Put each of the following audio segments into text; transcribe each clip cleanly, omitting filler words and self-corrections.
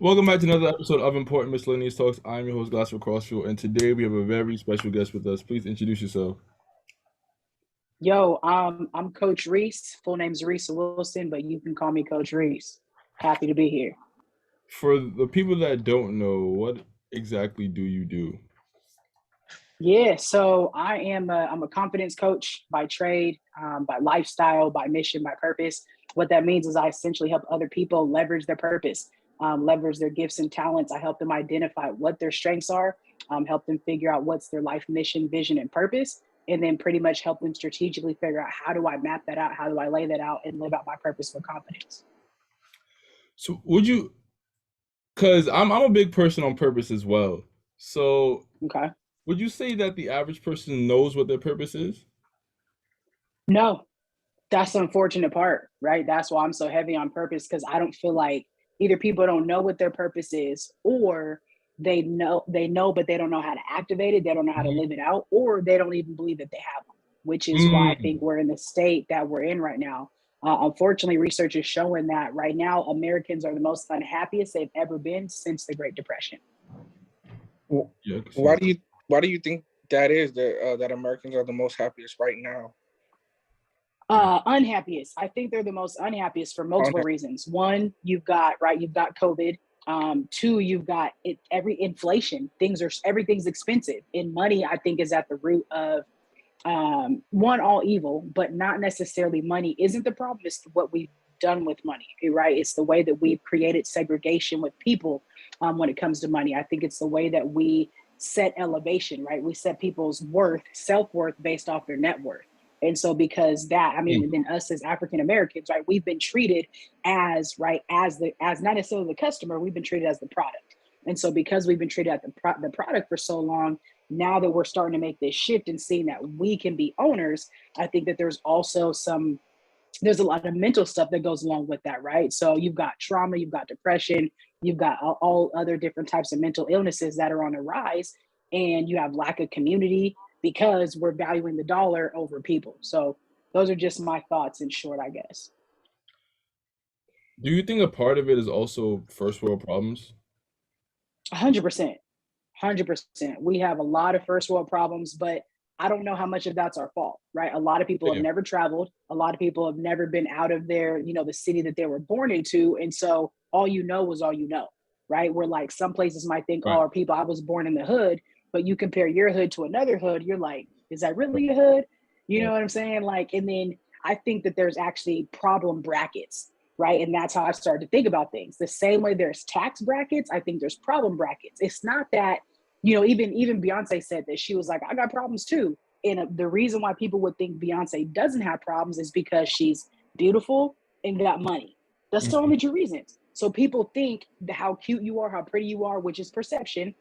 Welcome back to another episode of Important Miscellaneous Talks. I'm your host, Glasgow Crossfield, and today we have a very special guest with us. Please introduce yourself. Yo, I'm Coach Rees. Full name's Rees Wilson, but you can call me Coach Rees. Happy to be here. For the people that don't know, what exactly do you do? Yeah, so I'm a confidence coach by trade, by lifestyle, by mission, by purpose. What that means is I essentially help other people leverage their purpose, leverage their gifts and talents. I help them identify what their strengths are, help them figure out what's their life mission, vision, and purpose, and then pretty much help them strategically figure out how do I map that out, how do I lay that out, and live out my purpose with confidence. So, would you? Because I'm a big person on purpose as well. So, Okay. would you say that the average person knows what their purpose is? No, that's the unfortunate part, right? That's why I'm so heavy on purpose because I don't feel like either people don't know what their purpose is, or they know, but they don't know how to activate it. They don't know how to Mhm. live it out, or they don't even believe that they have one, which is why I Mm, think we're in the state that we're in right now. Unfortunately, research is showing that right now Americans are the most unhappiest they've ever been since the Great Depression. Wh- yeah, I can see Why that. do you think that is that Americans are the most happiest right now? Unhappiest. I think they're the most unhappiest for On multiple that, reasons. One, you've got COVID. Two, you've got every inflation. Everything's expensive, and money I think is at the root of one all evil, but not necessarily money isn't the problem. It's what we've done with money, right? It's the way that we've created segregation with people when it comes to money. I think it's the way that we set elevation, right? We set people's self worth based off their net worth. And so, because that, I mean, Mm, and then us as African Americans, right, we've been treated as, right, as not necessarily the customer, we've been treated as the product. And so, because we've been treated as the product for so long, now that we're starting to make this shift and seeing that we can be owners, I think that there's a lot of mental stuff that goes along with that, right? So you've got trauma, you've got depression, you've got all other different types of mental illnesses that are on the rise, and you have lack of community because we're valuing the dollar over people. So those are just my thoughts in short, I guess. Do you think a part of it is also first world problems? 100%. 100%. We have a lot of first world problems, but I don't know how much of that's our fault, right? A lot of people have Yeah, never traveled. A lot of people have never been out of the city that they were born into. And so all you know was all you know, right? Where like some places might think, oh, right. are people, I was born in the hood, but you compare your hood to another hood, you're like, is that really a hood? You Yeah. know what I'm saying? Like, and then I think that there's actually problem brackets, right? And that's how I started to think about things. The same way there's tax brackets, I think there's problem brackets. It's not that even Beyonce said that she was like, I got problems too. And the reason why people would think Beyonce doesn't have problems is because she's beautiful and got money. That's the Mhm. only two reasons. So people think how cute you are, how pretty you are, which is perception,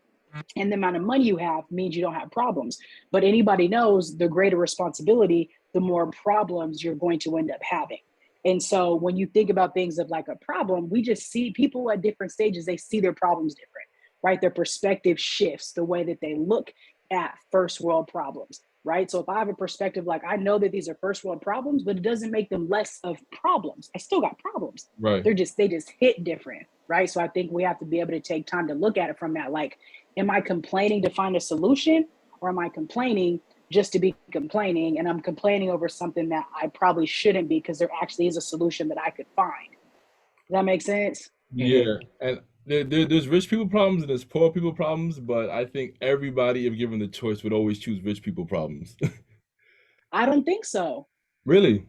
and the amount of money you have means you don't have problems. But anybody knows the greater responsibility, the more problems you're going to end up having. And so when you think about things of like a problem, we just see people at different stages, they see their problems different, right? Their perspective shifts the way that they look at first world problems, right? So if I have a perspective like I know that these are first world problems, but it doesn't make them less of problems. I still got problems. Right. They just hit different, right? So I think we have to be able to take time to look at it from that. Like, am I complaining to find a solution, or am I complaining just to be complaining, and I'm complaining over something that I probably shouldn't be because there actually is a solution that I could find? Does that make sense? hmm Yeah, and there's rich people problems and there's poor people problems, but I think everybody, if given the choice, would always choose rich people problems. I don't think so. Really?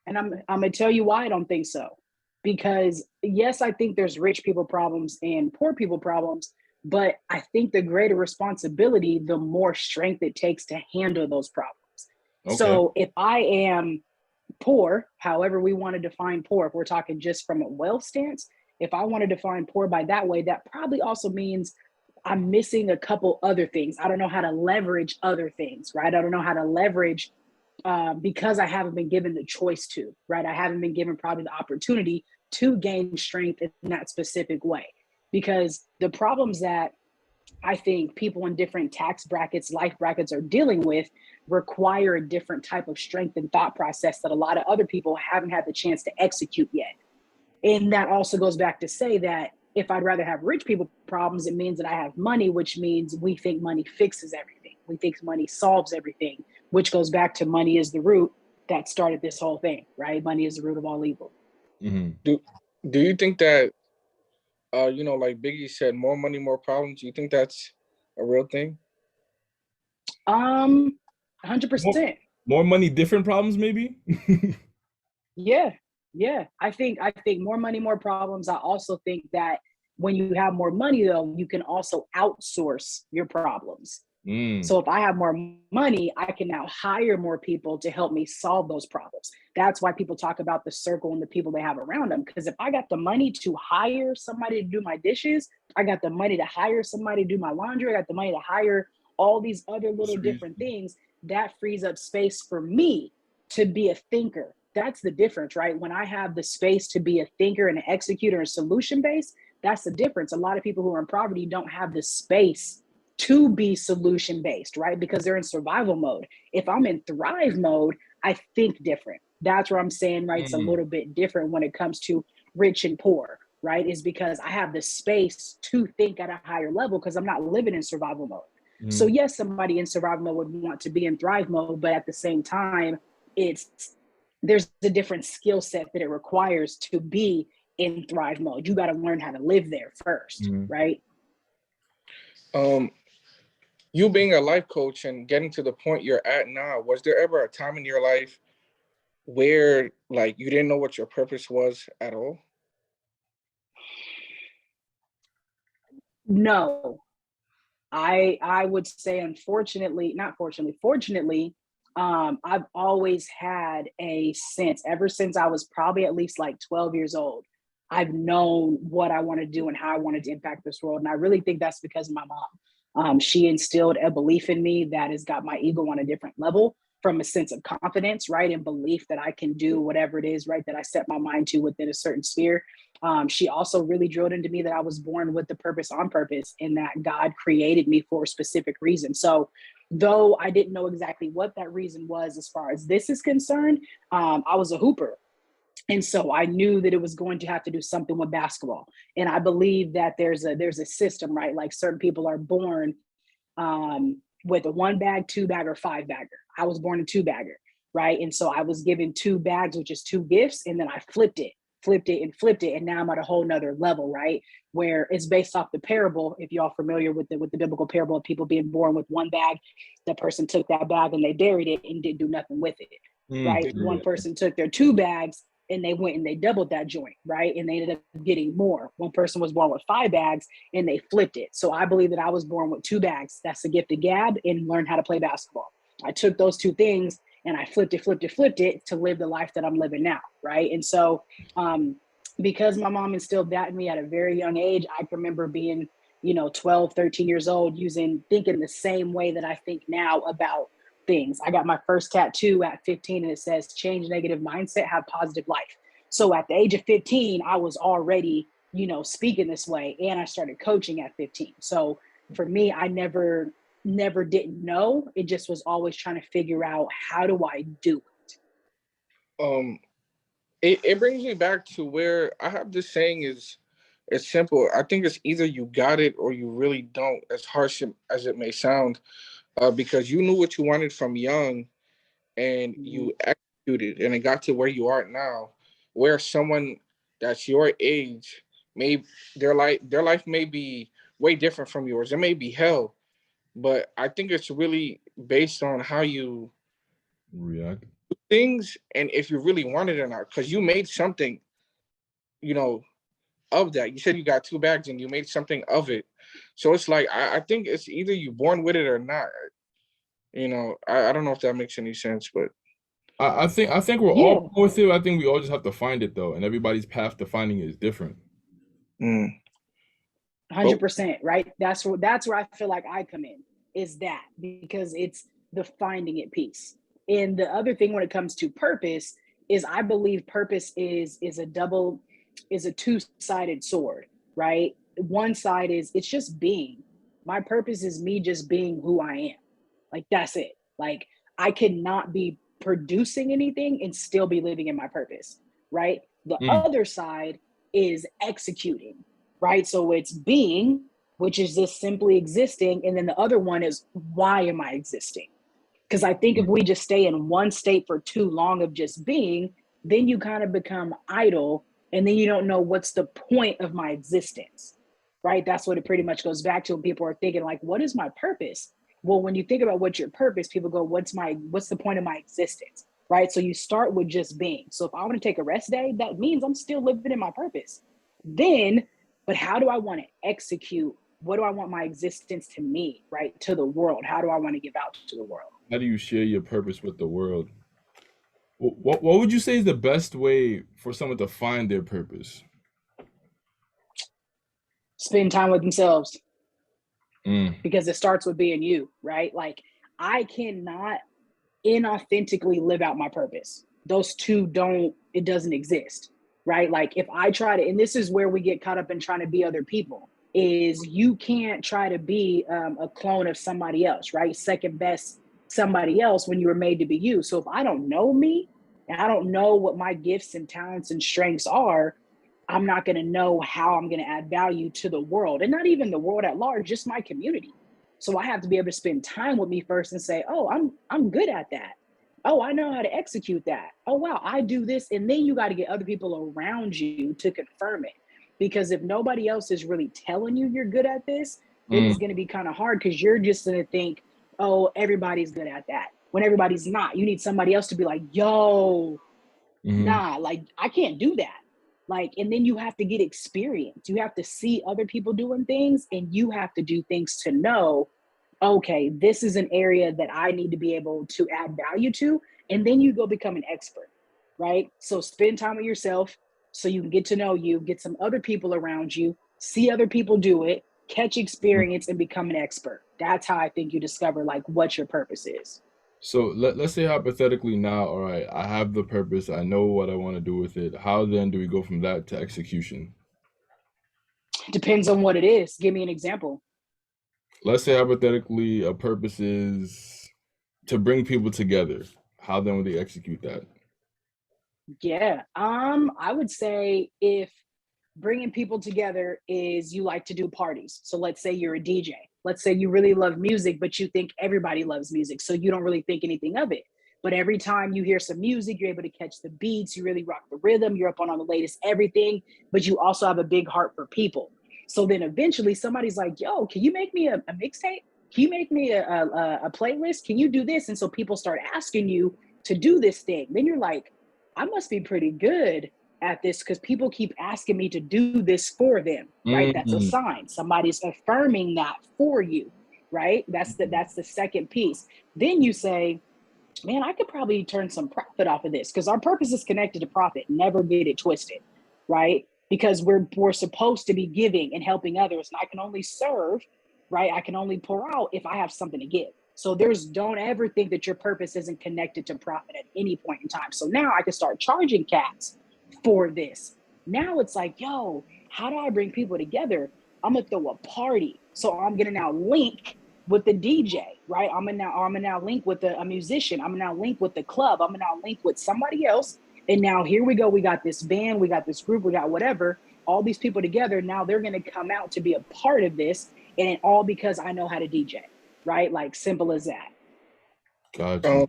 And I'm gonna tell you why I don't think so. Because yes, I think there's rich people problems and poor people problems, but I think the greater responsibility, the more strength it takes to handle those problems. Okay. So if I am poor, however we want to define poor, if we're talking just from a wealth stance, if I want to define poor by that way, that probably also means I'm missing a couple other things. I don't know how to leverage other things, right? I don't know how to leverage because I haven't been given the choice to, right? I haven't been given probably the opportunity to gain strength in that specific way. Because the problems that I think people in different tax brackets, life brackets are dealing with require a different type of strength and thought process that a lot of other people haven't had the chance to execute yet. And that also goes back to say that If I'd rather have rich people problems, it means that I have money, which means we think money fixes everything. We think money solves everything, which goes back to money is the root that started this whole thing, right? Money is the root of all evil. Mm-hmm. Do you think that like Biggie said, more money, more problems? Do you think that's a real thing? 100%. More money, different problems, maybe. Yeah, yeah. I think more money, more problems. I also think that when you have more money, though, you can also outsource your problems. Mm. So if I have more money, I can now hire more people to help me solve those problems. That's why people talk about the circle and the people they have around them. Because if I got the money to hire somebody to do my dishes, I got the money to hire somebody to do my laundry, I got the money to hire all these other little different things, that frees up space for me to be a thinker. That's the difference, right? When I have the space to be a thinker and an executor and solution based, that's the difference. A lot of people who are in poverty don't have the space to be solution based, right? Because they're in survival mode. If I'm in thrive mode, I think different. That's where I'm saying, right? It's a little bit different when it comes to rich and poor, right? Is because I have the space to think at a higher level because I'm not living in survival mode. So yes, somebody in survival mode would want to be in thrive mode, but at the same time, there's a different skill set that it requires to be in thrive mode. You got to learn how to live there first, right? You being a life coach and getting to the point you're at now, was there ever a time in your life where like you didn't know what your purpose was at all? No, I would say unfortunately, not fortunately, fortunately, I've always had a sense ever since I was probably at least like 12 years old. I've known what I want to do and how I wanted to impact this world. And I really think that's because of my mom. She instilled a belief in me that has got my ego on a different level, from a sense of confidence, right? And belief that I can do whatever it is, right? That I set my mind to within a certain sphere. She also really drilled into me that I was born with the purpose on purpose and that God created me for a specific reason. So, though I didn't know exactly what that reason was as far as this is concerned, I was a hooper. And so I knew that it was going to have to do something with basketball. And I believe that there's a system, right? Like certain people are born with a 1 bag, 2 bag, or 5 bagger. I was born a 2 bagger, right? And so I was given 2 bags, which is 2 gifts, and then I flipped it and flipped it, and now I'm at a whole nother level, right? Where it's based off the parable. If y'all familiar with the biblical parable of people being born with 1 bag, the person took that bag and they buried it and didn't do nothing with it, right? One person took their 2 bags and they went and they doubled that joint, right? And they ended up getting more. One person was born with 5 bags and they flipped it. So I believe that I was born with 2 bags. That's the gift of gab and learn how to play basketball. I took those two things and I flipped it to live the life that I'm living now, right? And so because my mom instilled that in me at a very young age, I can remember being, 12, 13 years old, thinking the same way that I think now about things. I got my first tattoo at 15 and it says change negative mindset, have positive life. So at the age of 15, I was already, speaking this way, and I started coaching at 15. So for me, I never didn't know. It just was always trying to figure out, how do I do it? It brings me back to where I have this saying is, it's simple. I think it's either you got it or you really don't, as harsh as it may sound, because you knew what you wanted from young and you executed and it got to where you are now, where someone that's your age may their life may be way different from yours. It may be hell, but I think it's really based on how you React. do things and if you really want it or not. Because you made something, you know, of that. You said you got 2 bags and you made something of it. So it's like I think it's either you born with it or not. I don't know if that makes any sense, but I think we're all Yeah, born with it. I think we all just have to find it though, and everybody's path to finding it is different. mm, but 100%, right? That's where I feel like I come in, is that because it's the finding it piece. And the other thing when it comes to purpose is I believe purpose is a two-sided sword, right? One side is it's just being. My purpose is me just being who I am. Like that's it. Like I cannot be producing anything and still be living in my purpose, right? The Mm. other side is executing. right? So it's being, which is just simply existing. And then the other one is, why am I existing? Because I think if we just stay in one state for too long of just being, then you kind of become idle, and then you don't know what's the point of my existence, right? That's what it pretty much goes back to when people are thinking like, what is my purpose? Well, when you think about what's your purpose, people go, what's the point of my existence, right? So you start with just being. So if I want to take a rest day, that means I'm still living in my purpose. Then, but how do I want to execute? What do I want my existence to mean, right? To the world. How do I want to give out to the world? How do you share your purpose with the world? What would you say is the best way for someone to find their purpose? Spend time with themselves, Mm, because it starts with being you, right? Like I cannot inauthentically live out my purpose. Those two it doesn't exist, right? Like if I try to, and this is where we get caught up in trying to be other people, is you can't try to be a clone of somebody else, right? Second best somebody else when you were made to be you. So if I don't know me and I don't know what my gifts and talents and strengths are, I'm not going to know how I'm going to add value to the world, and not even the world at large, just my community. So I have to be able to spend time with me first and say, oh, I'm good at that. Oh, I know how to execute that. Oh, wow, I do this. And then you got to get other people around you to confirm it. Because if nobody else is really telling you you're good at this, then mm, it's going to be kind of hard, because you're just going to think, oh, everybody's good at that, when everybody's not. You need somebody else to be like, yo, mm-hmm. nah, like I can't do that. Like, and then you have to get experience. You have to see other people doing things, and you have to do things to know, okay, this is an area that I need to be able to add value to. And then you go become an expert, right? So spend time with yourself so you can get to know you, get some other people around you, see other people do it, catch experience, and become an expert. That's how I think you discover like what your purpose is. So let's say hypothetically now, all right, I have the purpose, I know what I want to do with it. How then do we go from that to execution? Depends on what it is. Give me an example. Let's say hypothetically a purpose is to bring people together. How then would they execute that? Yeah. I would say if bringing people together is you like to do parties. So let's say you're a DJ. Let's say you really love music, but you think everybody loves music. So you don't really think anything of it. But every time you hear some music, you're able to catch the beats, you really rock the rhythm, you're up on all the latest everything, but you also have a big heart for people. So then eventually somebody's like, yo, can you make me a mixtape? Can you make me a playlist? Can you do this? And so people start asking you to do this thing. Then you're like, I must be pretty good at this, because people keep asking me to do this for them, right? That's a Mm, sign. Somebody's affirming that for you, right? That's the second piece. Then you say, man, I could probably turn some profit off of this, because our purpose is connected to profit. Never get it twisted, right? Because we're supposed to be giving and helping others, and I can only serve, right? I can only pour out if I have something to give. So don't ever think that your purpose isn't connected to profit at any point in time. So now I can start charging cats for this. Now it's like, yo, how do I bring people together? I'm gonna throw a party. So I'm gonna now link with the DJ, right? I'm gonna now link with a musician. I'm gonna now link with the club. I'm gonna now link with somebody else. And now here we go. We got this band, we got this group, we got whatever. All these people together. Now they're gonna come out to be a part of this, and it all because I know how to DJ, right? Like simple as that. got you. Um,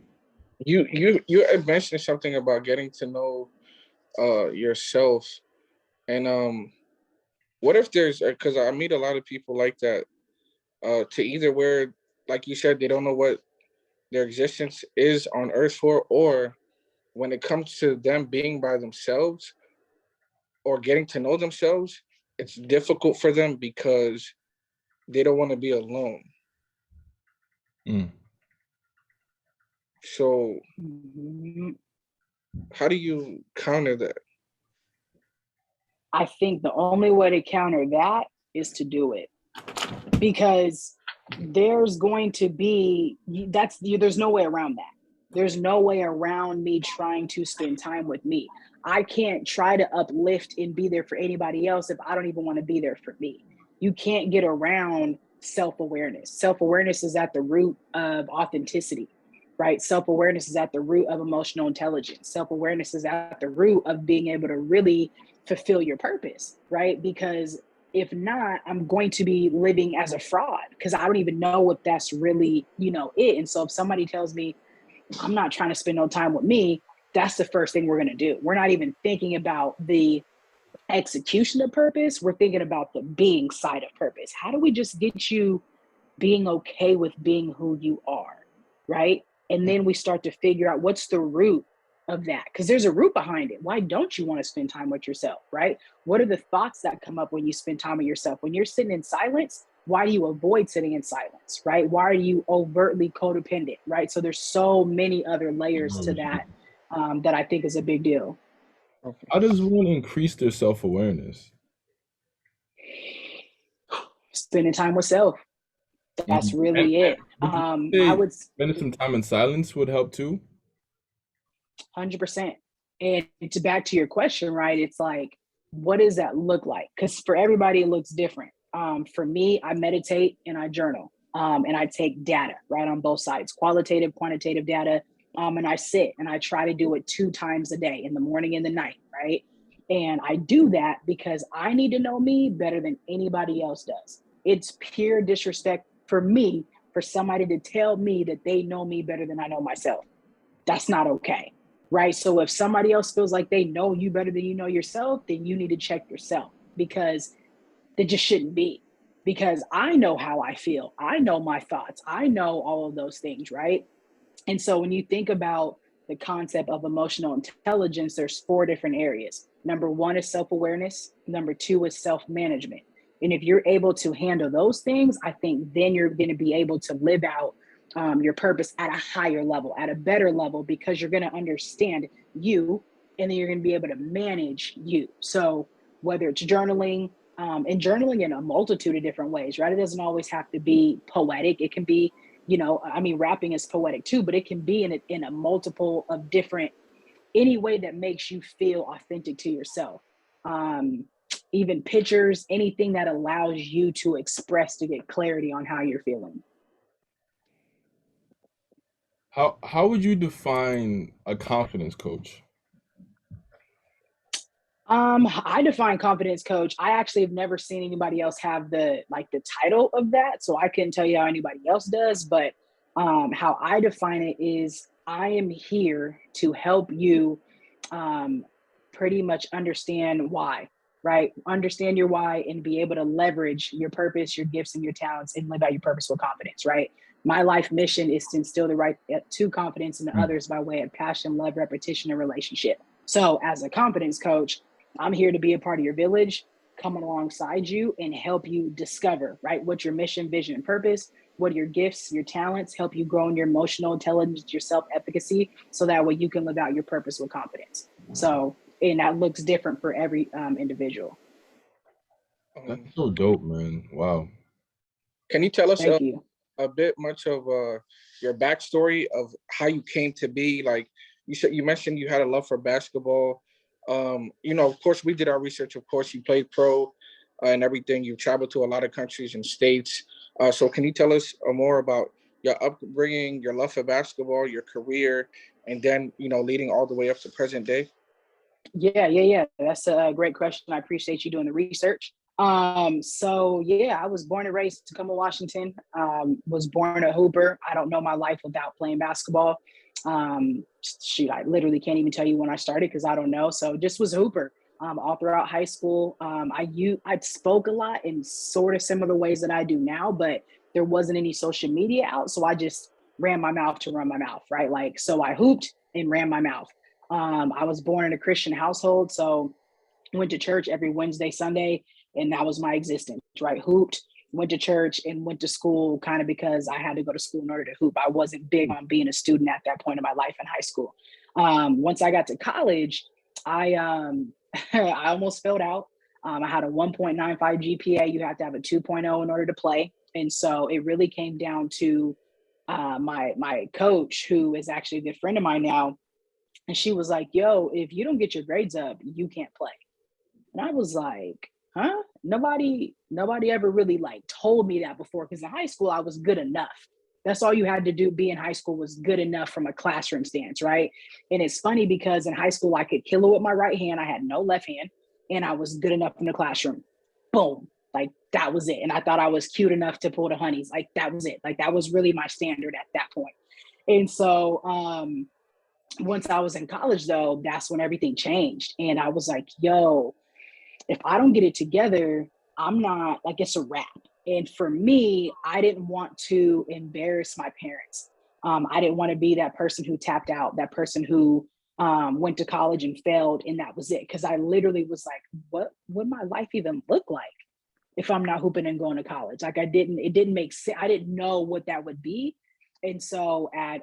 you had mentioned something about getting to know yourself, and what if there's, because I meet a lot of people like that, to either where, like you said, they don't know what their existence is on earth for, or when it comes to them being by themselves or getting to know themselves, it's difficult for them because they don't want to be alone. Mm. So Mhm. how do you counter that? I think the only way to counter that is to do it, because there's going to be there's no way around that. There's no way around me trying to spend time with me. I can't try to uplift and be there for anybody else if I don't even want to be there for me. You can't get around self-awareness. Self-awareness is at the root of authenticity, right? Self-awareness is at the root of emotional intelligence. Self-awareness is at the root of being able to really fulfill your purpose, right? Because If not, I'm going to be living as a fraud because I don't even know if that's really, it. And so if somebody tells me I'm not trying to spend no time with me, that's the first thing we're going to do. We're not even thinking about the execution of purpose. We're thinking about the being side of purpose. How do we just get you being okay with being who you are, right? And then we start to figure out what's the root of that, because there's a root behind it. Why don't you want to spend time with yourself, right? What are the thoughts that come up when you spend time with yourself? When you're sitting in silence, why do you avoid sitting in silence, right? Why are you overtly codependent, right? So there's so many other layers to that that I think is a big deal. Okay. How does one increase their self-awareness? Spending time with self. That's really it. Would you I say would spending some time in silence would help too? 100%. And to back to your question, right? It's like, what does that look like? Because for everybody, it looks different. For me, I meditate and I journal, and I take data, right, on both sides, qualitative, quantitative data. And I sit and I try to do it 2 times a day, in the morning and the night, right? And I do that because I need to know me better than anybody else does. It's pure disrespect for me for somebody to tell me that they know me better than I know myself. That's not okay, right? So if somebody else feels like they know you better than you know yourself, then you need to check yourself, because that just shouldn't be. Because I know how I feel, I know my thoughts, I know all of those things, right? And so when you think about the concept of emotional intelligence, there's 4 different areas. Number 1 is self-awareness. Number 2 is self-management. And if you're able to handle those things, I think then you're going to be able to live out your purpose at a higher level, at a better level, because you're going to understand you, and then you're going to be able to manage you. So whether it's journaling, and journaling in a multitude of different ways, right? It doesn't always have to be poetic. It can be, rapping is poetic too, but it can be in a multiple of different, any way that makes you feel authentic to yourself. Even pictures, anything that allows you to express, to get clarity on how you're feeling. How would you define a confidence coach? I define confidence coach. I actually have never seen anybody else have the title of that, so I couldn't tell you how anybody else does. But how I define it is, I am here to help you pretty much understand why, right? Understand your why and be able to leverage your purpose, your gifts, and your talents, and live out your purpose with confidence, right? My life mission is to instill the right to confidence in others by way of passion, love, repetition, and relationship. So as a confidence coach, I'm here to be a part of your village, coming alongside you and help you discover, right? What's your mission, vision, and purpose? What are your gifts, your talents? Help you grow in your emotional intelligence, your self-efficacy, so that way you can live out your purpose with confidence. So, and that looks different for every individual. That's so dope, man. Wow. Can you tell us Thank you. a bit much of your backstory of how you came to be? Like you mentioned you had a love for basketball. Of course, we did our research. Of course, you played pro and everything. You traveled to a lot of countries and states. So can you tell us more about your upbringing, your love for basketball, your career, and then, leading all the way up to present day? Yeah. That's a great question. I appreciate you doing the research. So yeah, I was born and raised in Tacoma, Washington. Was born a hooper. I don't know my life without playing basketball. I literally can't even tell you when I started because I don't know. So just was a hooper all throughout high school. I spoke a lot in sort of similar ways that I do now, but there wasn't any social media out, so I just ran my mouth to run my mouth, right? Like, so I hooped and ran my mouth. I was born in a Christian household, so went to church every Wednesday, Sunday, and that was my existence, right? Hooped, went to church, and went to school kind of because I had to go to school in order to hoop. I wasn't big on being a student at that point in my life in high school. Once I got to college, I I almost failed out. I had a 1.95 GPA. You have to have a 2.0 in order to play. And so it really came down to my coach, who is actually a good friend of mine now. And she was like, yo, if you don't get your grades up, you can't play. And I was like, huh? Nobody ever really told me that before, because in high school I was good enough. That's all you had to do, be in high school, was good enough from a classroom stance, right? And it's funny because in high school I could kill it with my right hand. I had no left hand, and I was good enough in the classroom. Boom. Like that was it. And I thought I was cute enough to pull the honeys. Like that was it. Like that was really my standard at that point. And so once I was in college though, that's when everything changed. And I was like, yo, if I don't get it together, I'm not, like, it's a wrap. And for me, I didn't want to embarrass my parents. I didn't want to be that person who tapped out, that person who went to college and failed, and that was it. Because I literally was like, what would my life even look like if I'm not hooping and going to college? Like it didn't make sense. I didn't know what that would be. And so at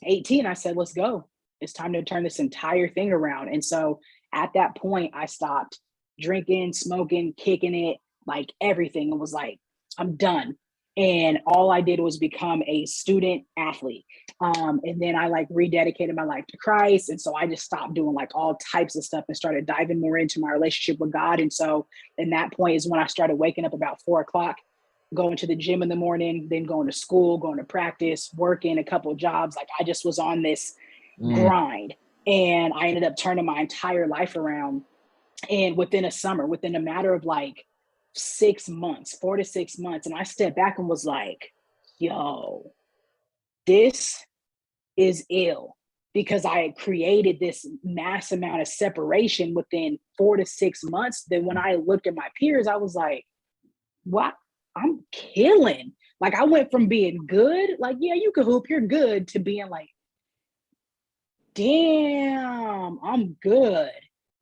18, I said, let's go. It's time to turn this entire thing around. And so at that point, I stopped drinking, smoking, kicking it, like everything. It was like, I'm done. And all I did was become a student athlete. And then I like rededicated my life to Christ. And so I just stopped doing like all types of stuff and started diving more into my relationship with God. And so in that point is when I started waking up about 4 o'clock, going to the gym in the morning, then going to school, going to practice, working a couple of jobs. Like I just was on this grind, and I ended up turning my entire life around. And within a summer, within a matter of like 6 months, 4 to 6 months, and I stepped back and was like, yo, this is ill, because I had created this mass amount of separation within 4 to 6 months. Then when I looked at my peers, I was like, what? I'm killing. Like I went from being good, like, yeah, you can hoop, you're good, to being like, damn, I'm good,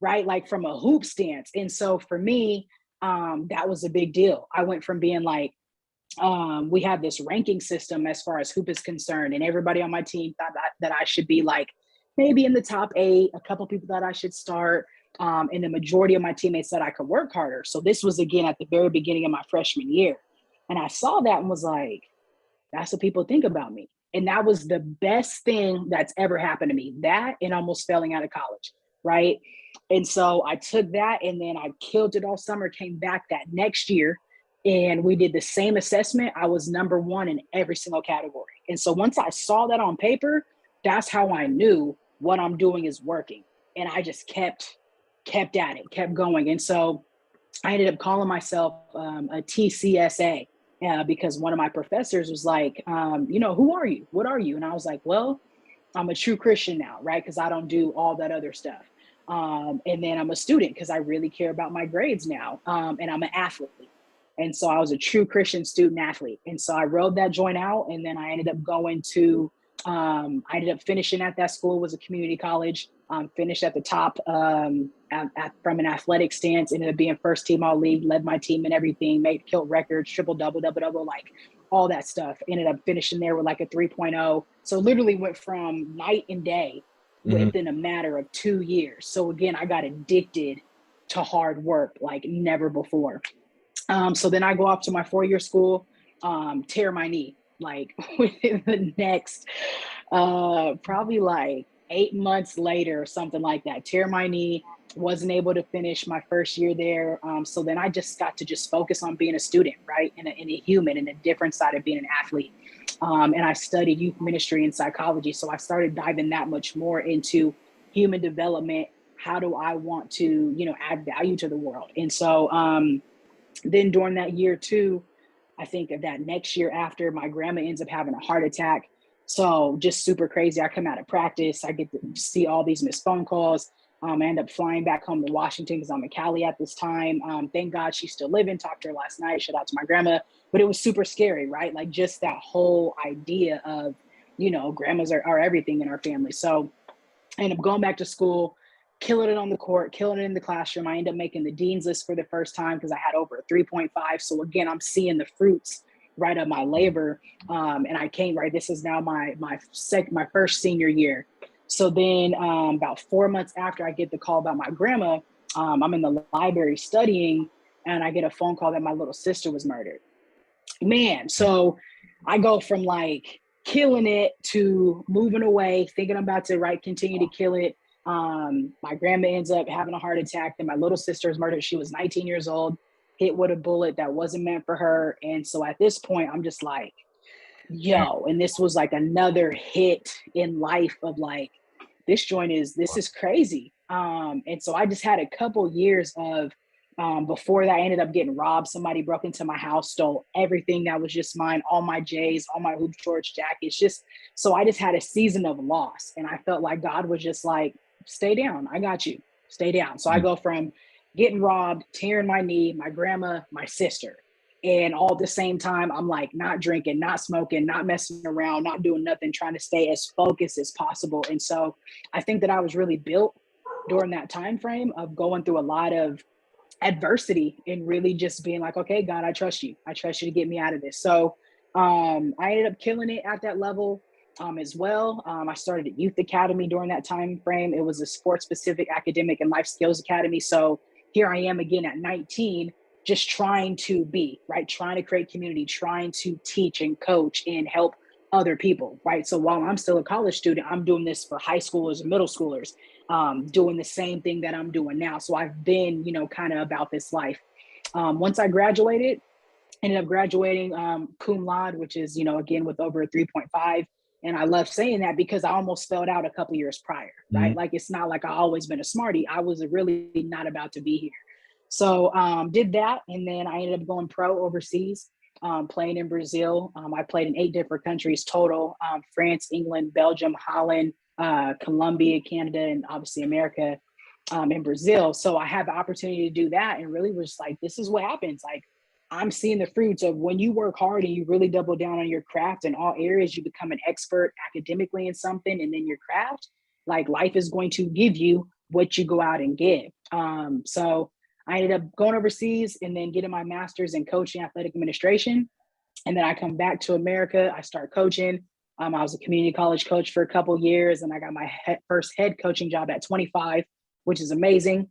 right? Like from a hoop stance. And so for me, that was a big deal. I went from being like, we have this ranking system as far as hoop is concerned, and everybody on my team thought that I should be like maybe in the top 8, a couple people that I should start. And the majority of my teammates said I could work harder. So this was again at the very beginning of my freshman year. And I saw that and was like, that's what people think about me. And that was the best thing that's ever happened to me. That and almost failing out of college, right? And so I took that, and then I killed it all summer, came back that next year, and we did the same assessment. I was number 1 in every single category. And so once I saw that on paper, that's how I knew what I'm doing is working. And I just kept at it, kept going. And so I ended up calling myself a TCSA. Because one of my professors was like, who are you? What are you? And I was like, well, I'm a true Christian now, right? Because I don't do all that other stuff. And then I'm a student because I really care about my grades now. And I'm an athlete. And so I was a true Christian student athlete. And so I rode that joint out. And then I ended up going to, I ended up finishing at that school. It was a community college. Finished at the top from an athletic stance, ended up being first team all league, led my team and everything, killed records, triple double, like all that stuff. Ended up finishing there with like a 3.0. So literally went from night and day within a matter of 2 years. So again, I got addicted to hard work like never before. So then I go off to my 4-year school, tear my knee like within the next probably like 8 months later or something like that. Tear my knee, wasn't able to finish my first year there. So then I just got to just focus on being a student, right? And a human, and a different side of being an athlete. And I studied youth ministry and psychology. So I started diving that much more into human development. How do I want to, add value to the world? And so then during that year too, I think of that next year after, my grandma ends up having a heart attack. So just super crazy. I come out of practice. I get to see all these missed phone calls. I end up flying back home to Washington because I'm in Cali at this time. Thank God she's still living. Talked to her last night. Shout out to my grandma. But it was super scary, right? Like just that whole idea of, grandmas are everything in our family. So I ended up going back to school, killing it on the court, killing it in the classroom. I ended up making the dean's list for the first time because I had over a 3.5. So again, I'm seeing the fruits right of my labor. And I came, right, this is now my first senior year. So then about 4 months after I get the call about my grandma, I'm in the library studying, and I get a phone call that my little sister was murdered. Man, so I go from like killing it to moving away, thinking I'm about to continue to kill it. My grandma ends up having a heart attack, and my little sister is murdered. She was 19 years old, hit with a bullet that wasn't meant for her. And so at this point, I'm just like, yo, and this was like another hit in life of like, this is crazy. And so I just had a couple years of Before that, I ended up getting robbed. Somebody broke into my house, stole everything that was just mine, all my J's, all my hoop shorts, jackets. So I just had a season of loss. And I felt like God was just like, stay down. I got you. Stay down. So I go from getting robbed, tearing my knee, my grandma, my sister. And all at the same time, I'm like not drinking, not smoking, not messing around, not doing nothing, trying to stay as focused as possible. And so I think that I was really built during that time frame of going through a lot of adversity and really just being like, okay, God, I trust you. I trust you to get me out of this. So I ended up killing it at that level as well. I started at Youth Academy during that time frame. It was a sports specific academic and life skills academy. So here I am again at 19, just trying to be, right? Trying to create community, trying to teach and coach and help other people, right? So while I'm still a college student, I'm doing this for high schoolers and middle schoolers, doing the same thing that I'm doing now. So I've been, kind of about this life. Once I graduated, ended up graduating cum laude, which is, again, with over a 3.5. And I love saying that because I almost failed out a couple years prior, right? Mhm. Like, it's not like I always been a smarty. I was really not about to be here. So did that. And then I ended up going pro overseas, playing in Brazil. I played in 8 different countries total, France, England, Belgium, Holland, Colombia, Canada, and obviously America, in Brazil. So I had the opportunity to do that and really was like, this is what happens. Like, I'm seeing the fruits of when you work hard and you really double down on your craft in all areas, you become an expert academically in something, and then your craft, like, life is going to give you what you go out and give. So I ended up going overseas and then getting my master's in coaching athletic administration. And then I come back to America. I start coaching. I was a community college coach for a couple years, and I got my first head coaching job at 25, which is amazing.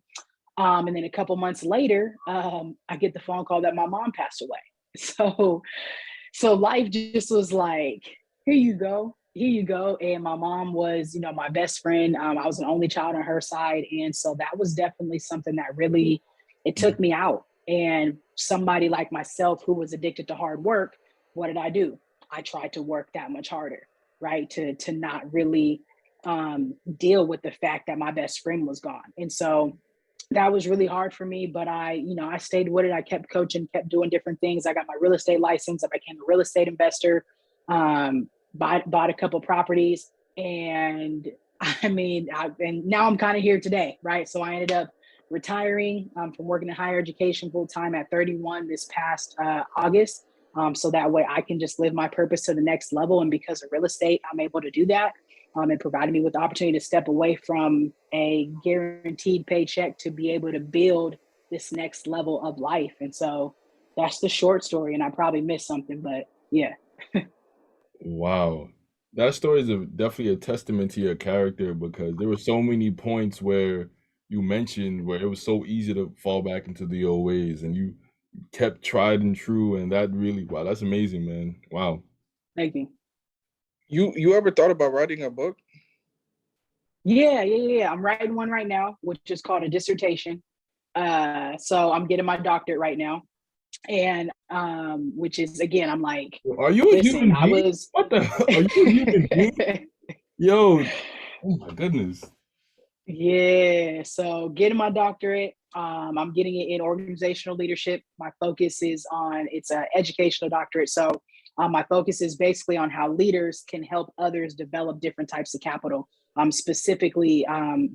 And then a couple months later, I get the phone call that my mom passed away. So life just was like, here you go, here you go. And my mom was, my best friend. I was an only child on her side, and so that was definitely something that really, it took me out. And somebody like myself who was addicted to hard work, what did I do? I tried to work that much harder, right? To not really deal with the fact that my best friend was gone. And so that was really hard for me, but I stayed with it. I kept coaching, kept doing different things. I got my real estate license. I became a real estate investor, bought a couple properties. And and now I'm kind of here today, right? So I ended up retiring from working in higher education full time at 31 this past August. So that way I can just live my purpose to the next level. And because of real estate, I'm able to do that. It provided me with the opportunity to step away from a guaranteed paycheck to be able to build this next level of life. And so that's the short story. And I probably missed something, but yeah. Wow. That story is definitely a testament to your character because there were so many points where you mentioned where it was so easy to fall back into the old ways and you kept tried and true, and that really, wow, that's amazing, man. Wow. Thank you. You ever thought about writing a book? Yeah. I'm writing one right now, which is called a dissertation. So I'm getting my doctorate right now. And which is, again, I'm like, Are you a listen, human I being? was What the hell? Are you a human being? Yo, oh my goodness. Yeah, so getting my doctorate, I'm getting it in organizational leadership. My focus is on, it's an educational doctorate. So my focus is basically on how leaders can help others develop different types of capital, specifically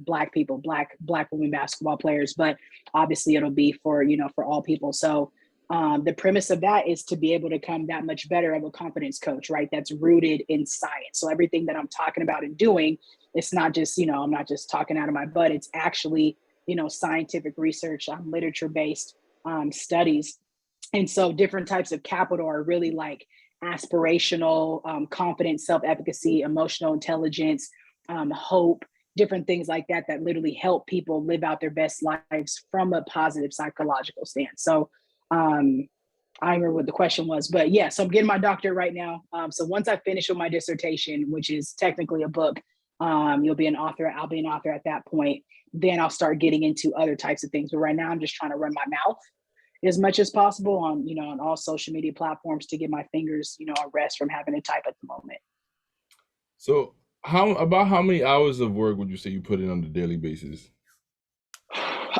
Black people, Black women basketball players, but obviously it'll be for, for all people. So the premise of that is to be able to become that much better of a confidence coach, right? That's rooted in science. So everything that I'm talking about and doing, it's not just, I'm not just talking out of my butt. It's actually, scientific research, literature based studies. And so different types of capital are really like aspirational, confidence, self efficacy, emotional intelligence, hope, different things like that, that literally help people live out their best lives from a positive psychological stance. So, I remember what the question was, but yeah, so I'm getting my doctorate right now. So once I finish with my dissertation, which is technically a book, you'll be an author. I'll be an author at that point. Then I'll start getting into other types of things. But right now, I'm just trying to run my mouth as much as possible on, on all social media platforms to get my fingers, a rest from having to type at the moment. So, how many hours of work would you say you put in on a daily basis?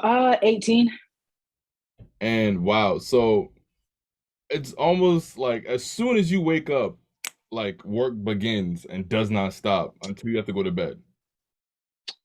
18. And wow, so it's almost like as soon as you wake up, like work begins and does not stop until you have to go to bed.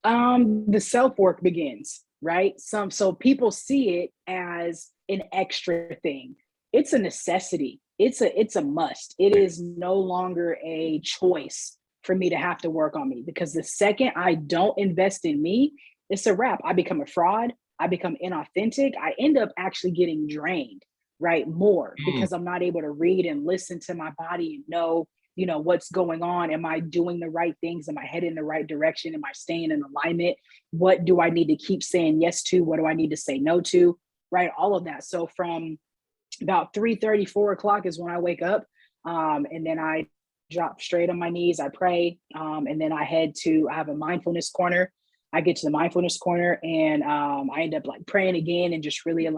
The self-work begins, right? So people see it as an extra thing. It's a necessity. It's a must. It is no longer a choice for me to have to work on me, because the second I don't invest in me, it's a wrap. I become a fraud. I become inauthentic. I end up actually getting drained, right? More Mm, because I'm not able to read and listen to my body and know, what's going on. Am I doing the right things? Am I heading in the right direction? Am I staying in alignment? What do I need to keep saying yes to? What do I need to say no to? Right, all of that. So from about 3:30, 4 o'clock is when I wake up, and then I drop straight on my knees. I pray, and then I have a mindfulness corner. I get to the mindfulness corner, and I end up like praying again, and just really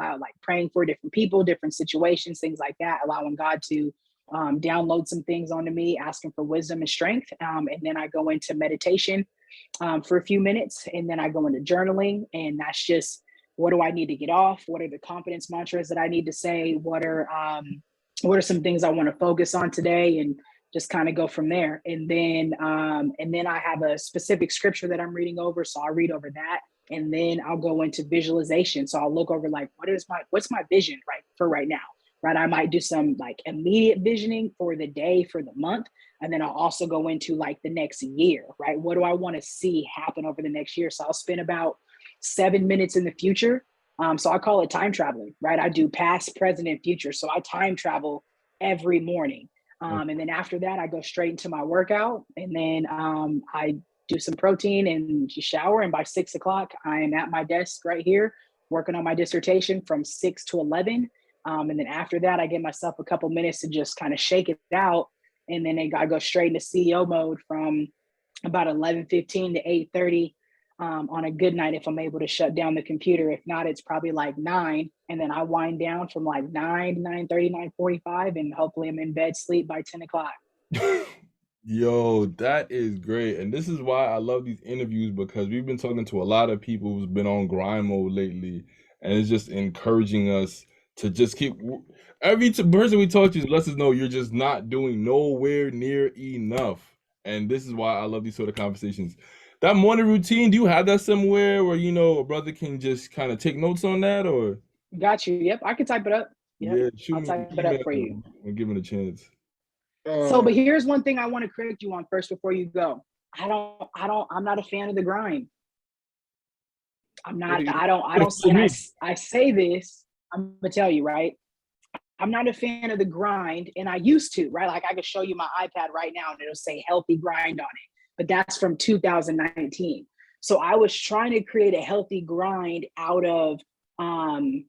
praying for different people, different situations, things like that, allowing God to download some things onto me, asking for wisdom and strength. And then I go into meditation for a few minutes, and then I go into journaling, and that's just, what do I need to get off? What are the confidence mantras that I need to say? What are some things I want to focus on today, and just kind of go from there. And then I have a specific scripture that I'm reading over, so I'll read over that, and then I'll go into visualization. So I'll look over like, what's my vision right now, right? I might do some like immediate visioning for the day, for the month. And then I'll also go into like the next year, right? What do I want to see happen over the next year? So I'll spend about 7 minutes in the future. So I call it time traveling, right? I do past, present, and future. So I time travel every morning. And then after that, I go straight into my workout. And then I do some protein and shower. And by 6 o'clock, I am at my desk right here working on my dissertation from 6 to 11. And then after that, I give myself a couple minutes to just kind of shake it out. And then I go straight into CEO mode from about 11:15 to 8:30 on a good night, if I'm able to shut down the computer. If not, it's probably like 9. And then I wind down from like 9, 9:30, 9:45, and hopefully I'm in bed sleep by 10 o'clock. Yo, that is great. And this is why I love these interviews, because we've been talking to a lot of people who's been on grind mode lately, and it's just encouraging us to just keep every person we talk to lets us know you're just not doing nowhere near enough. And this is why I love these sort of conversations. That morning routine, do you have that somewhere where a brother can just kind of take notes on that, or Got you. Yep, I can type it up. Yep, yeah, shoot I'll me an type it up email for you. when given a chance. So, Uh, but here's one thing I want to correct you on first before you go. I'm not a fan of the grind. I'm What not, do you I what don't, do you and mean? I say this, I'm gonna tell you, right? I'm not a fan of the grind, and I used to, right? Like I could show you my iPad right now and it'll say healthy grind on it, but that's from 2019. So I was trying to create a healthy grind um,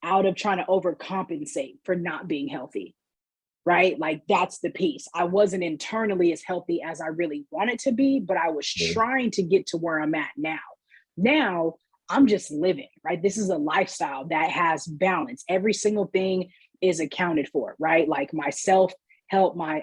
out of trying to overcompensate for not being healthy, right? Like that's the piece. I wasn't internally as healthy as I really wanted to be, but I was Yeah. trying to get to where I'm at now. Now I'm just living, right? This is a lifestyle that has balance. Every single thing is accounted for, right? Like my self help, my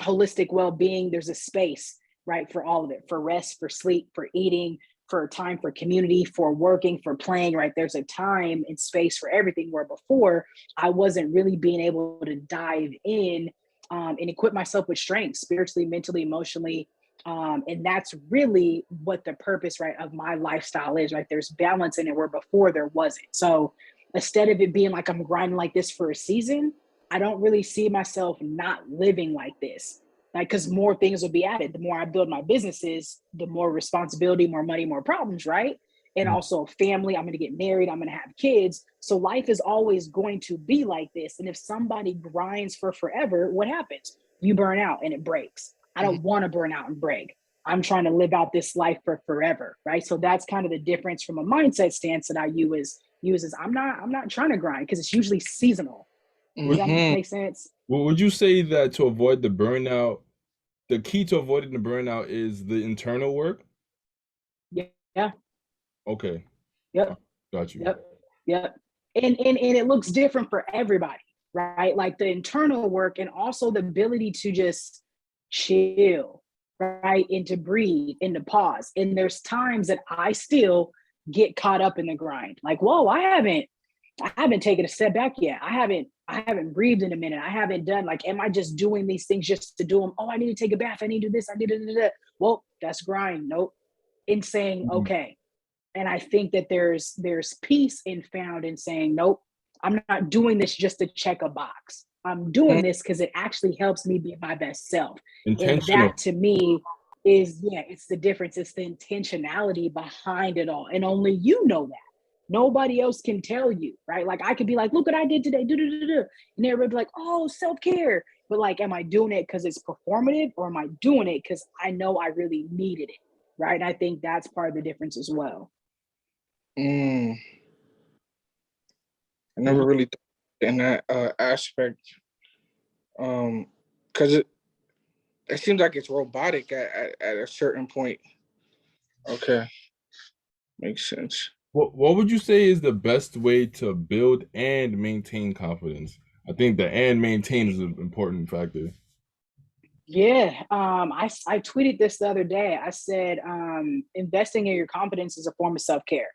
holistic well-being. There's a space, right, for all of it, for rest, for sleep, for eating, for time, for community, for working, for playing, right? There's a time and space for everything, where before I wasn't really being able to dive in and equip myself with strength spiritually, mentally, emotionally. And that's really what the purpose, right, of my lifestyle is, right? There's balance in it where before there wasn't. So instead of it being like I'm grinding like this for a season, I don't really see myself not living like this. Like, because more things will be added. The more I build my businesses, the more responsibility, more money, more problems, right? And Mm. also family. I'm going to get married. I'm going to have kids. So life is always going to be like this. And if somebody grinds for forever, what happens? You burn out and it breaks. I don't want to burn out and break. I'm trying to live out this life for forever, right? So that's kind of the difference from a mindset stance that I use is I'm not trying to grind, because it's usually seasonal. Does that mhm. make sense? Well, would you say that to avoid the burnout, the key to avoiding the burnout is the internal work? Yeah. Yeah. Okay, Yep. got you. Yep. Yep. And it looks different for everybody, right? Like the internal work, and also the ability to just chill, right? And to breathe and to pause. And there's times that I still get caught up in the grind. Like, whoa, I haven't I haven't taken a step back yet. I haven't breathed in a minute. I haven't done, like, am I just doing these things just to do them? Oh, I need to take a bath. I need to do this. I need to do that. Well, that's grind. Nope. In saying, Mhm. okay. And I think that there's peace found in saying, nope, I'm not doing this just to check a box. I'm doing this because it actually helps me be my best self. And Intentional. that to me is, yeah, it's the difference. It's the intentionality behind it all. And only you know that. Nobody else can tell you, right? Like I could be like, look what I did today, do, do, do, do. And everybody be like, oh, self-care. But like, am I doing it because it's performative, or am I doing it because I know I really needed it? Right. And I think that's part of the difference as well. I never really thought in that aspect, because it seems like it's robotic at a certain point. Okay, makes sense. What would you say is the best way to build and maintain confidence? I think the and maintain is an important factor. Yeah. I tweeted this the other day. I said, investing in your confidence is a form of self-care,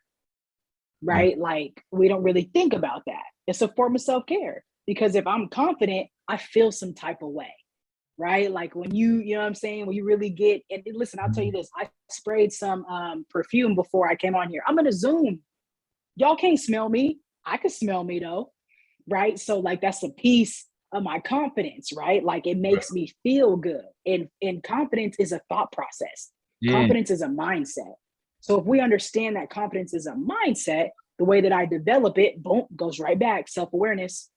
Mm. right? Like we don't really think about that. It's a form of self-care because if I'm confident, I feel some type of way, right? Like when you know what I'm saying? When you really get, and listen, I'll tell you this, I sprayed some perfume before I came on here. I'm in a Zoom. Y'all can't smell me. I could smell me though, right? So like that's a piece of my confidence, right? Like it makes me feel good. And confidence is a thought process. Mm. Confidence is a mindset. So if we understand that confidence is a mindset, the way that I develop it, boom, goes right back. Self-awareness.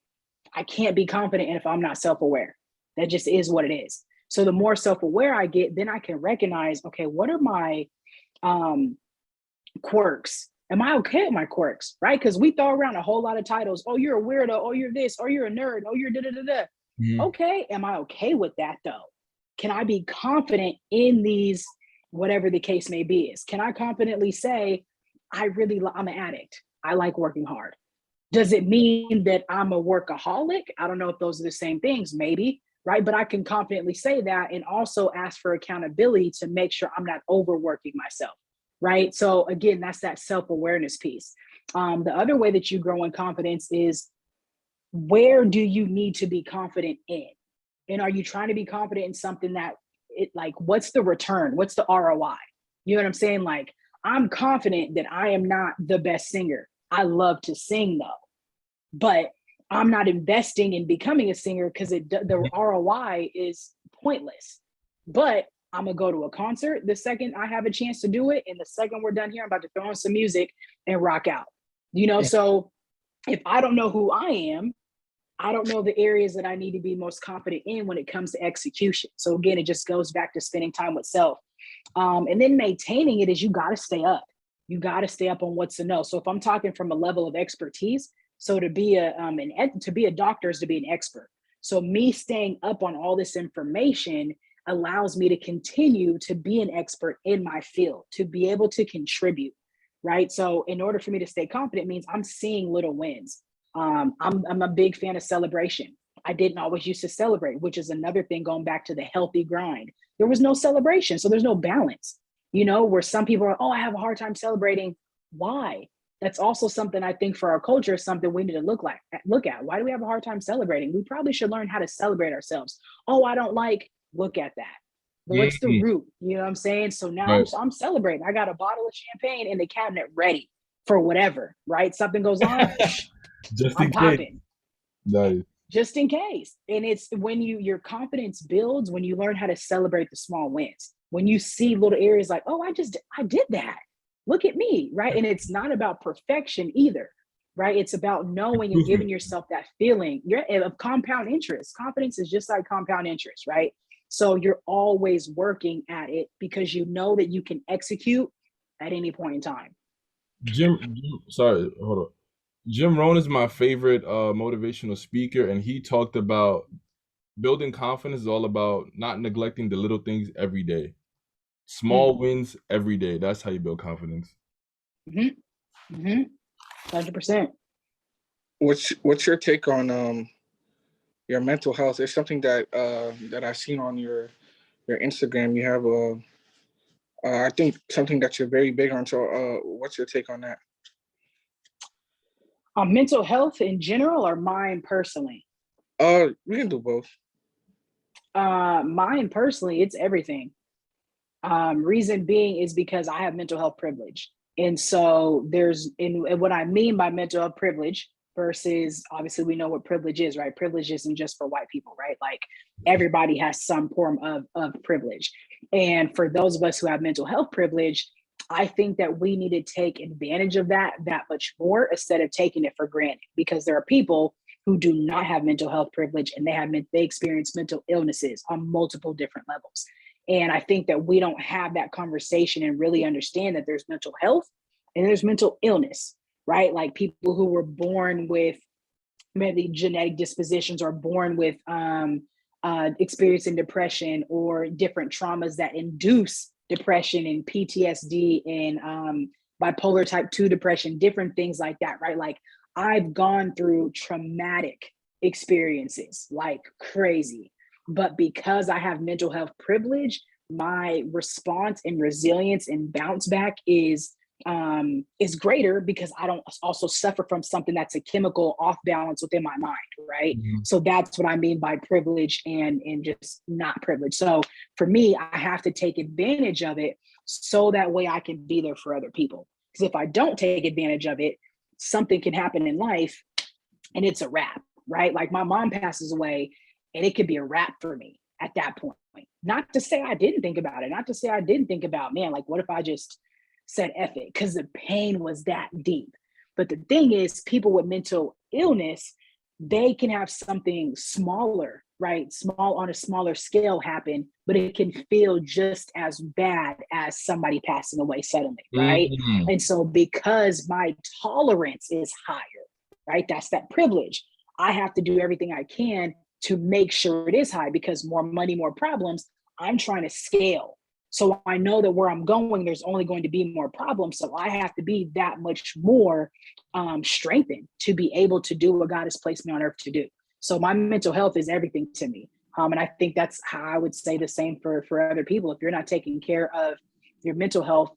I can't be confident if I'm not self-aware. That just is what it is. So the more self-aware I get, then I can recognize, okay, what are my um quirks? Am I okay with my quirks? Right? Because we throw around a whole lot of titles. Oh, you're a weirdo. Oh, you're this. Oh, you're a nerd. Oh, you're da da da da. Mhm. Okay. Am I okay with that though? Can I be confident in these, whatever the case may be? Is can I confidently say, I'm an addict. I like working hard. Does it mean that I'm a workaholic? I don't know if those are the same things, maybe, right? But I can confidently say that and also ask for accountability to make sure I'm not overworking myself, right? So again, that's that self-awareness piece. The other way that you grow in confidence is, where do you need to be confident in? And are you trying to be confident in something that like, what's the return? What's the ROI? You know what I'm saying? Like, I'm confident that I am not the best singer. I love to sing though, but I'm not investing in becoming a singer because the ROI is pointless. But I'm gonna go to a concert the second I have a chance to do it, and the second we're done here, I'm about to throw on some music and rock out. You know, so if I don't know who I am, I don't know the areas that I need to be most confident in when it comes to execution. So again, it just goes back to spending time with self. And then maintaining it is, you got to stay up. You got to stay up on what's to know. So if I'm talking from a level of expertise, so to be to be a doctor is to be an expert. So me staying up on all this information allows me to continue to be an expert in my field, to be able to contribute, right? So in order for me to stay confident means I'm seeing little wins. I'm a big fan of celebration. I didn't always used to celebrate, which is another thing going back to the healthy grind. There was no celebration, so there's no balance. You know, where some people are, oh, I have a hard time celebrating. Why? That's also something I think for our culture is something we need to look at. Why do we have a hard time celebrating? We probably should learn how to celebrate ourselves. Oh, I don't like. Look at that. What's the Mhm. root? You know what I'm saying? So now Right. I'm celebrating. I got a bottle of champagne in the cabinet ready for whatever. Right? Something goes on. Just I'm in case. popping Nice. just in case. And it's when your confidence builds when you learn how to celebrate the small wins. When you see little areas like, oh, I did that. Look at me, right? And it's not about perfection either, right? It's about knowing and giving Improvement. yourself that feeling. You're of compound interest. Confidence is just like compound interest, right? So you're always working at it because you know that you can execute at any point in time. Sorry, hold on. Jim Rohn is my favorite motivational speaker, and he talked about building confidence is all about not neglecting the little things every day. Mm, Small wins every day. That's how you build confidence. mhm, mhm, 100%. What's your take on your mental health? It's something that that I've seen on your Instagram. You have a I think something that you're very big on. So what's your take on that? Mental health in general or mine personally? We can do both. Mine personally, it's everything. Reason being is because I have mental health privilege. And so and what I mean by mental health privilege versus obviously we know what privilege is, right? Privilege isn't just for white people, right? Like everybody has some form of privilege. And for those of us who have mental health privilege, I think that we need to take advantage of that much more instead of taking it for granted, because there are people who do not have mental health privilege and they experience mental illnesses on multiple different levels. And I think that we don't have that conversation and really understand that there's mental health and there's mental illness, right? Like people who were born with maybe genetic dispositions or born with experiencing depression or different traumas that induce depression and PTSD and bipolar type 2 depression, different things like that, right? Like I've gone through traumatic experiences like crazy. But because I have mental health privilege, my response and resilience and bounce back is greater because I don't also suffer from something that's a chemical off balance within my mind, right? Mm-hmm. So that's what I mean by privilege and just not privilege. So for me, I have to take advantage of it so that way I can be there for other people. Because if I don't take advantage of it, something can happen in life and it's a wrap, right? Like my mom passes away and it could be a wrap for me at that point. Not to say I didn't think about it, not to say I didn't think about, man, like what if I just said F it? Because the pain was that deep. But the thing is, people with mental illness, they can have something smaller, right? Small on a smaller scale happen, but it can feel just as bad as somebody passing away suddenly, right? Mm-hmm. And so because my tolerance is higher, right? That's that privilege. I have to do everything I can to make sure it is high because more money, more problems. I'm trying to scale. So I know that where I'm going, there's only going to be more problems. So I have to be that much more strengthened to be able to do what God has placed me on earth to do. So my mental health is everything to me. And I think that's how I would say the same for other people. If you're not taking care of your mental health,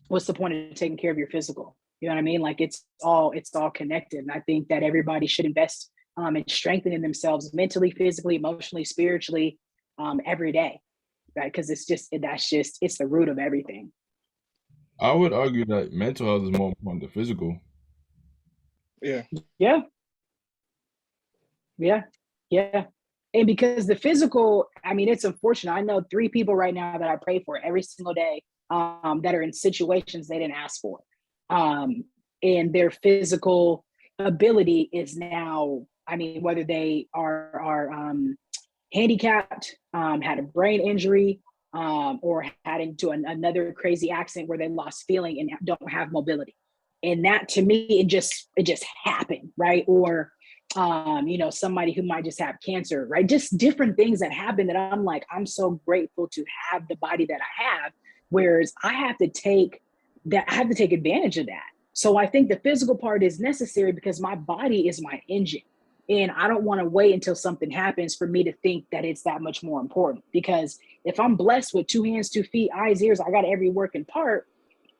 what's the point of taking care of your physical? You know what I mean? Like it's all connected. And I think that everybody should invest in strengthening themselves mentally, physically, emotionally, spiritually, every day, right? Because it's the root of everything. I would argue that mental health is more important than physical. Yeah. Yeah. Yeah. Yeah. And because the physical, I mean, it's unfortunate. I know 3 people right now that I pray for every single day that are in situations they didn't ask for. And their physical ability is now, I mean, whether they are handicapped, had a brain injury, or had into another crazy accident where they lost feeling and don't have mobility. And that to me, it just happened, right? Or somebody who might just have cancer, right? Just different things that happen that I'm like, I'm so grateful to have the body that I have. Whereas I have to take advantage of that. So I think the physical part is necessary because my body is my engine. And I don't want to wait until something happens for me to think that it's that much more important. Because if I'm blessed with 2 hands, 2 feet, eyes, ears, I got every working part,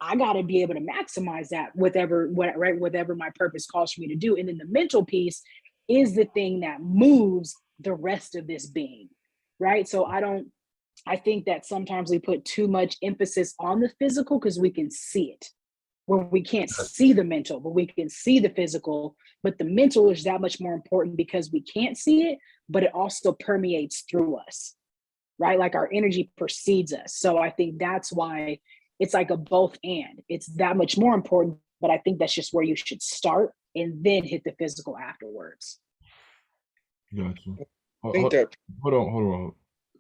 I got to be able to maximize that whatever my purpose calls for me to do. And then the mental piece is the thing that moves the rest of this being, right? So I think that sometimes we put too much emphasis on the physical because we can see it, where we can't see the mental, but we can see the physical. But the mental is that much more important because we can't see it, but it also permeates through us, right? Like our energy precedes us. So I think that's why it's like a both and. It's that much more important, but I think that's just where you should start and then hit the physical afterwards. Gotcha. I think that Hold on.